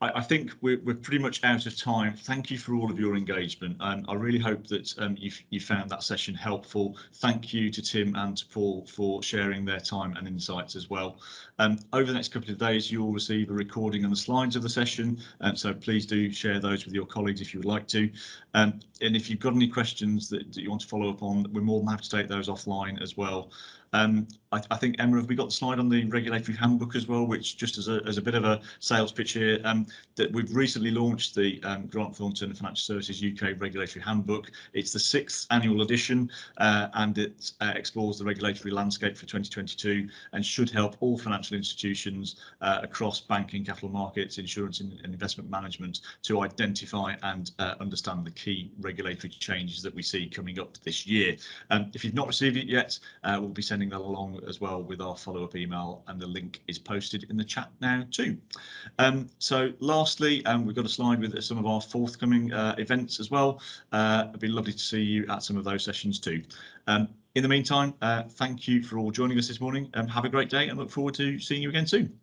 I think we're pretty much out of time. Thank you for all of your engagement. I really hope that you found that session helpful. Thank you to Tim and to Paul for sharing their time and insights as well. Over the next couple of days, you'll receive a recording and the slides of the session, so please do share those with your colleagues if you would like to. And if you've got any questions that you want to follow up on, we're more than happy to take those offline as well. I think, Emma, have we got the slide on the regulatory handbook as well, which, just as a bit of a sales pitch here, that we've recently launched the Grant Thornton Financial Services UK Regulatory Handbook. It's the 6th annual edition, and it explores the regulatory landscape for 2022 and should help all financial institutions across banking, capital markets, insurance and investment management to identify and understand the key regulatory changes that we see coming up this year. If you've not received it yet, we'll be sending that along as well with our follow-up email, and the link is posted in the chat now too. So lastly, we've got a slide with some of our forthcoming events as well. It'd be lovely to see you at some of those sessions too. In the meantime, thank you for all joining us this morning. Have a great day and look forward to seeing you again soon.